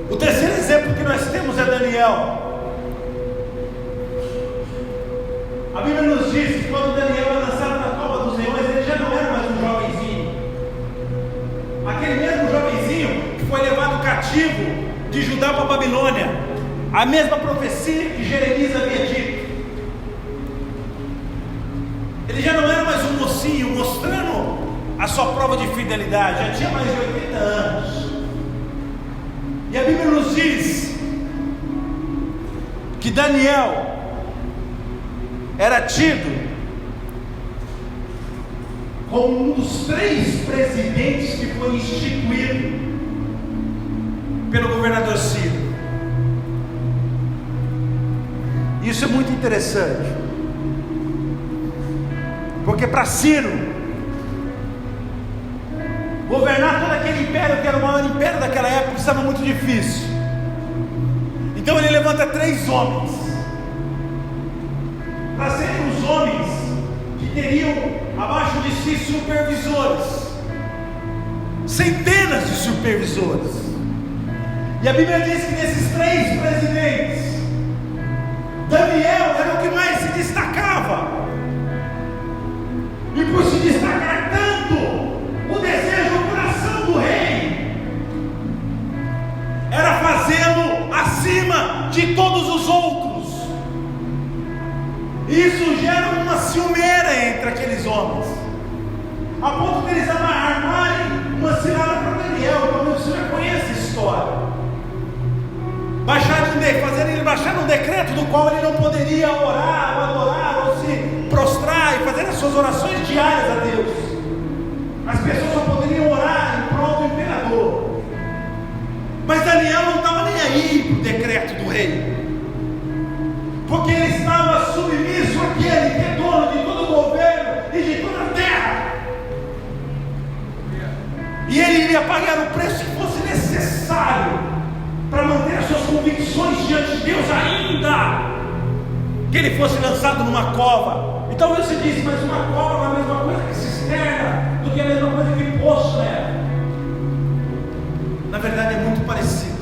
O terceiro exemplo que nós temos é Daniel. A Bíblia nos diz que quando Daniel é lançado na cova dos leões, ele já não era mais um jovenzinho. Aquele mesmo jovenzinho que foi levado cativo de Judá para a Babilônia. A mesma profecia que Jeremias havia dito. Ele já não era mais um mocinho mostrando a sua prova de fidelidade. Já tinha mais de 80 anos. E a Bíblia nos diz que Daniel era tido como um dos 3 presidentes que foi instituído pelo governador Ciro. Isso é muito interessante, porque para Ciro governar todo aquele império, que era o maior império daquela época, estava muito difícil. Então ele levanta 3 homens para serem os homens que teriam abaixo de si supervisores, centenas de supervisores. E a Bíblia diz que desses 3 presidentes, Daniel era o que mais se destacava. E por se destacar tanto, o desejo do coração do rei era fazê-lo acima de todos os outros. E isso gera uma ciumeira entre aqueles homens, a ponto de eles armarem uma cilada para Daniel. Talvez você já conheça a história. Fazerem ele baixar um decreto do qual ele não poderia orar, ou adorar, ou se prostrar e fazer as suas orações diárias a Deus. As pessoas só poderiam orar em prol do imperador. Mas Daniel não estava nem aí para o decreto do rei, porque ele estava submisso àquele que é dono de todo o governo e de toda a terra. E ele iria pagar o preço que fosse necessário para manter as suas convicções diante de Deus, ainda que ele fosse lançado numa cova. E talvez você disse, mas uma cova não é a mesma coisa que cisterna, do que a mesma coisa que poço é. Na verdade é muito parecido,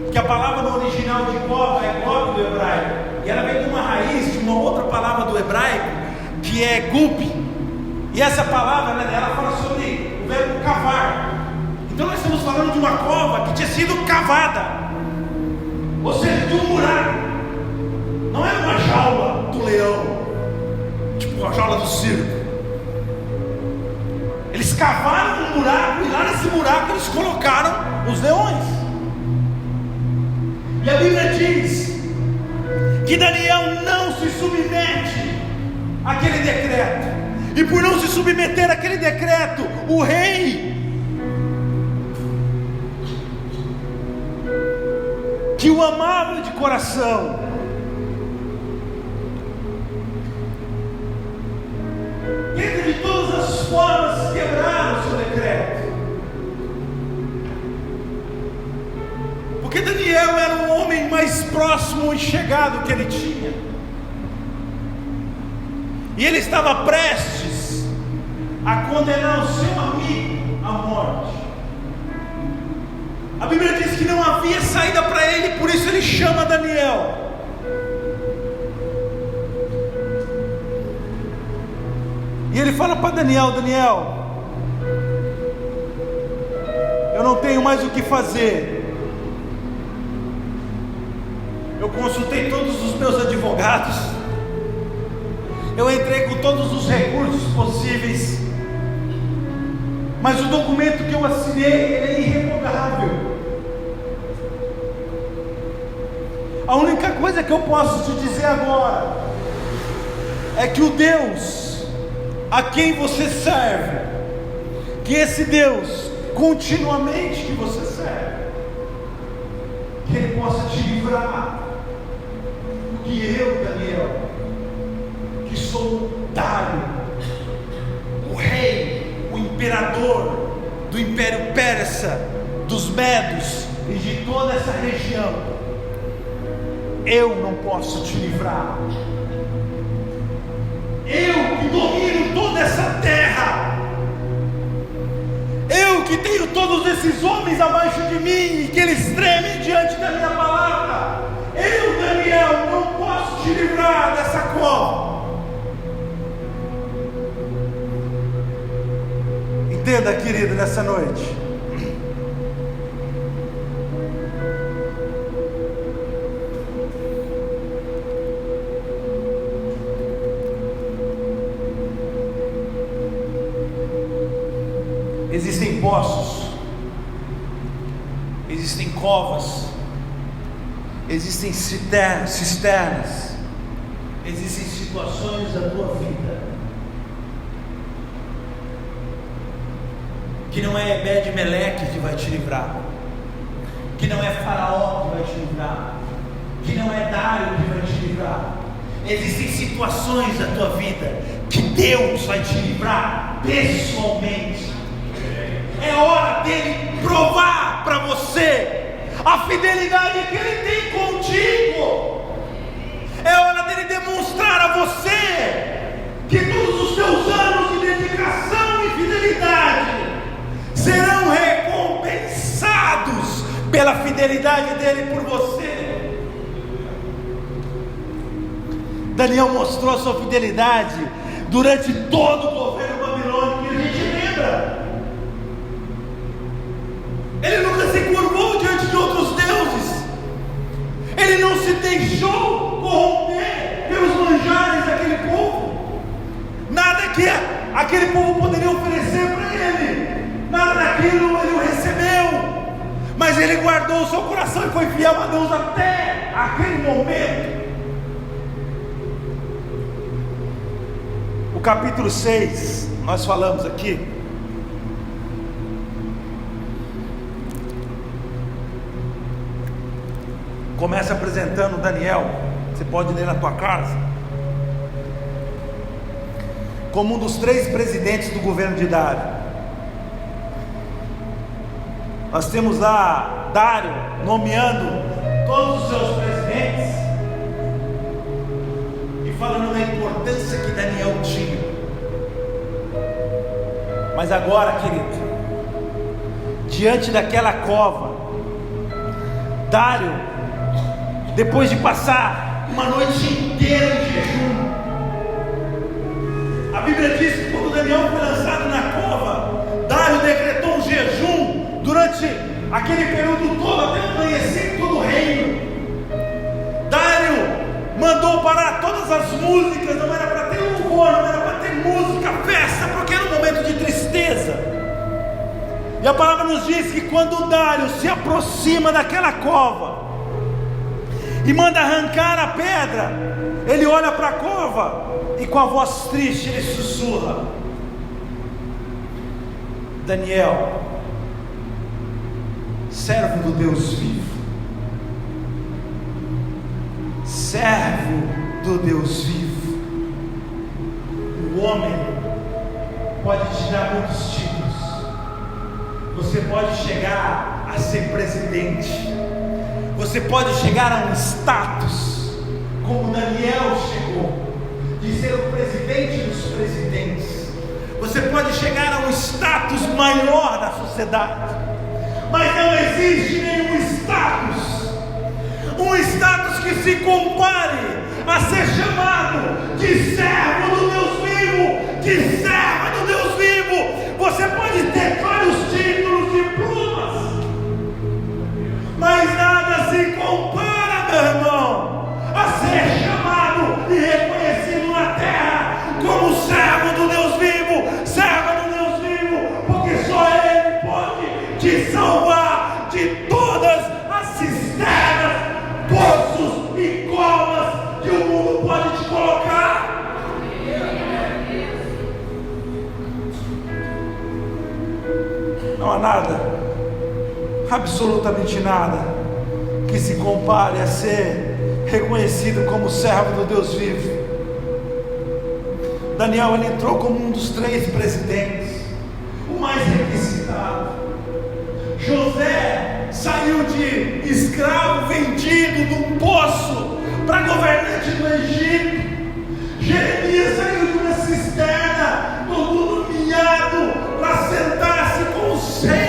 porque a palavra no original de cova é gob do hebraico, e ela vem de uma raiz de uma outra palavra do hebraico, que é gub. E essa palavra, né, ela fala sobre o verbo cavar. Então nós estamos falando de uma cova que tinha sido cavada, ou seja, de um buraco. Não era uma jaula do leão, tipo a jaula do circo. Eles cavaram um buraco, e lá nesse buraco eles colocaram os leões. E a Bíblia diz que Daniel não se submete àquele decreto, e por não se submeter àquele decreto, o rei, que o amava de coração, entre de todas as formas quebraram o seu decreto, porque Daniel era o homem mais próximo e chegado que ele tinha, e ele estava prestes a condenar o seu amigo à morte. A Bíblia diz que não havia saída para ele, por isso ele chama Daniel. E ele fala para Daniel: Daniel, eu não tenho mais o que fazer. Eu consultei todos os meus advogados, eu entrei com todos os recursos possíveis, mas o documento que eu assinei, ele é irrevogável. A única coisa que eu posso te dizer agora é que o Deus a quem você serve, que esse Deus continuamente que você serve, que Ele possa te livrar, que eu, Daniel, que sou o Dário, o rei, o imperador do Império Persa, dos Medos e de toda essa região, eu não posso te livrar. Eu que domino toda essa terra, eu que tenho todos esses homens abaixo de mim e que eles tremem diante da minha palavra, eu, Daniel, não posso te livrar dessa cova. Entenda, querido, nessa noite, existem poços, existem covas, existem cisternas, existem situações da tua vida que não é Ebed-Meleque que vai te livrar, que não é Faraó que vai te livrar, que não é Dário que vai te livrar. Existem situações da tua vida que Deus vai te livrar pessoalmente. É hora dele provar para você a fidelidade que ele tem contigo. É hora dele demonstrar a você que todos os seus anos de dedicação e fidelidade serão recompensados pela fidelidade dele por você. Daniel mostrou a sua fidelidade durante todo o governo babilônico, que a gente lembra. Ele nunca se curvou diante de outros deuses. Ele não se deixou corromper pelos manjares daquele povo. Nada que aquele povo poderia oferecer para ele, nada daquilo ele o recebeu. Mas ele guardou o seu coração e foi fiel a Deus até aquele momento. O capítulo 6, nós falamos aqui, começa apresentando Daniel, você pode ler na tua casa, como um dos 3 presidentes do governo de Dário. Nós temos lá Dário nomeando todos os seus presidentes e falando da importância que Daniel tinha. Mas agora, querido, diante daquela cova, Dário, depois de passar uma noite inteira em jejum, a Bíblia diz que quando Daniel foi lançado na cova, Dário decretou um jejum durante aquele período todo, até amanhecer em todo o reino. Dário mandou parar todas as músicas, não era para ter louvor, não era para ter música, festa, porque era um momento de tristeza. E a palavra nos diz que quando Dário se aproxima daquela cova e manda arrancar a pedra, ele olha para a cova e com a voz triste ele sussurra: Daniel, servo do Deus vivo, servo do Deus vivo. O homem pode te dar muitos títulos, você pode chegar a ser presidente, você pode chegar a um status, como Daniel chegou, de ser o presidente dos presidentes. Você pode chegar a um status maior da sociedade, mas não existe nenhum status que se compare a ser chamado de servo do Deus vivo, de serva do Deus vivo. Você pode ter vários títulos e plumas, mas nada se compara, meu irmão, a ser chamado e reconhecido na terra como servo do Deus vivo, serva do Deus vivo, porque só Ele pode te salvar de todas as cisternas, poços e covas que o mundo pode te colocar. Não há nada, absolutamente nada, que se compare a ser reconhecido como servo do Deus vivo. Daniel, ele entrou como um dos 3 presidentes, o mais requisitado. José saiu de escravo vendido num poço para governante do Egito. Jeremias saiu de uma cisterna, todo humilhado, para sentar-se com os reis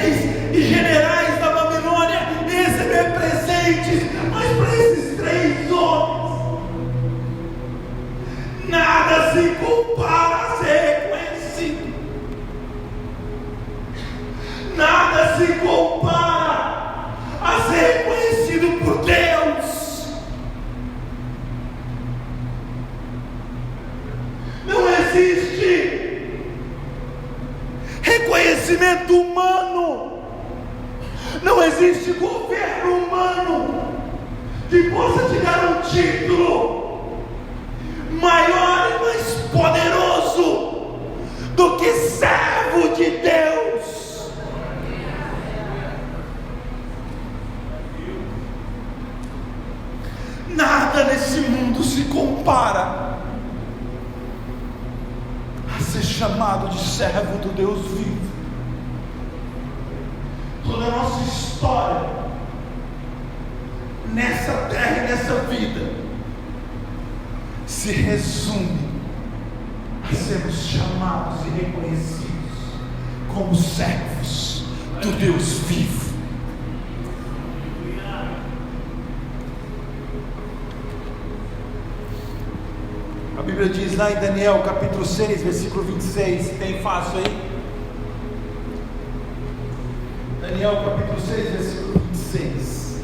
Não existe governo humano que possa te dar um título maior e mais poderoso do que servo de Deus. Nada nesse mundo se compara a ser chamado de servo do Deus vivo. Toda a nossa história nessa terra e nessa vida se resume a sermos chamados e reconhecidos como servos do Deus vivo. A Bíblia diz lá em Daniel capítulo 6, versículo 26, tem fácil aí? Daniel capítulo 6, versículo 26.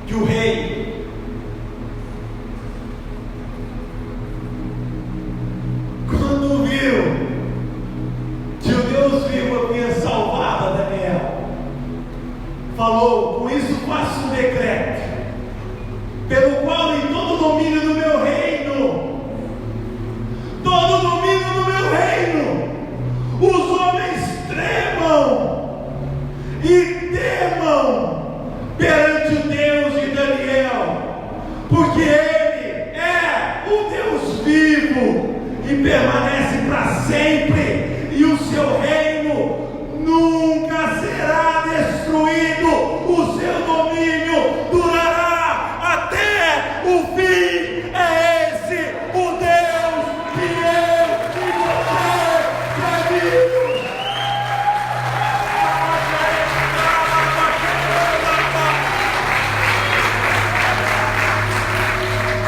Que o rei quando viu que o Deus vivo havia salvado Daniel, falou: com isso faço um decreto, pelo qual em todo o domínio do meu reino, todo o domínio do meu reino, os homens tremam e temam perante o Deus de Daniel, porque Ele é o Deus vivo e permanece para sempre, e o seu reino nunca será destruído, o seu domínio durará até o fim. É esse o Deus que eu e você servimos.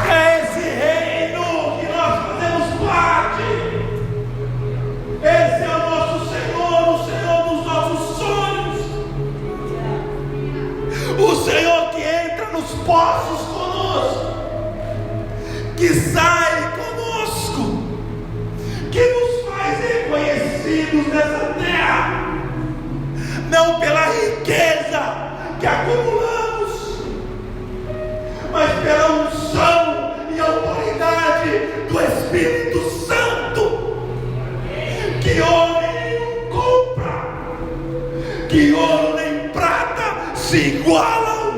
É esse reino que nós fazemos parte. Esse é o nosso Senhor, o Senhor dos nossos sonhos, o Senhor que entra nos poços conosco, que sai conosco, que nos faz reconhecidos nessa terra, não pela riqueza que acumulamos, mas pela unção e autoridade do Espírito Santo, que homem nenhum compra, que ouro nem prata se igualam,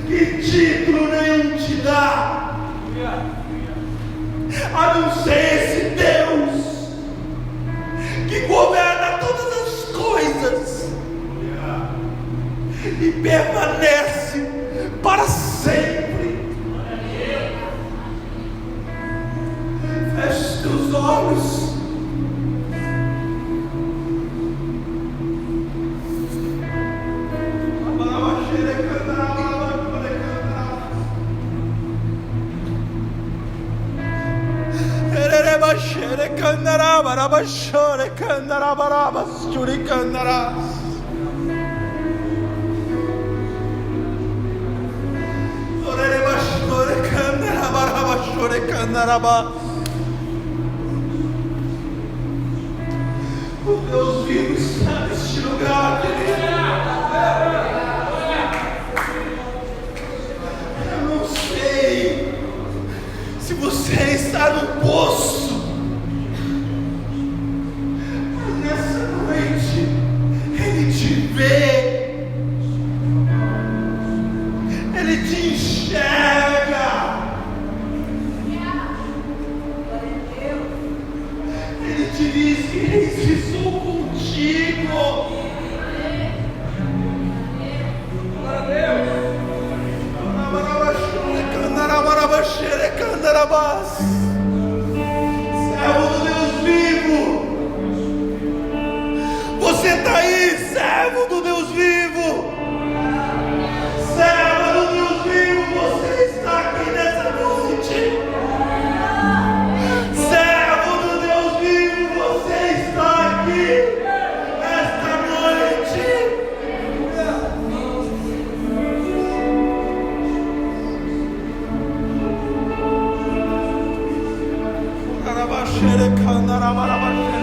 que título nenhum te dá, a não ser esse Deus que governa todas as coisas e permanece para sempre. Feche os teus olhos. O Deus vivo está neste lugar, querido. Eu não sei se você está no poço, mas nessa noite Ele te vê, Ele te enxerga, Ele te diz que eis que sou contigo. Glória a Deus. Servo do Deus vivo, você está aí, servo do Deus vivo, serva do Deus vivo, você está aqui nessa noite, servo do Deus vivo, você está aqui nesta noite. xerecandarabarabaxê.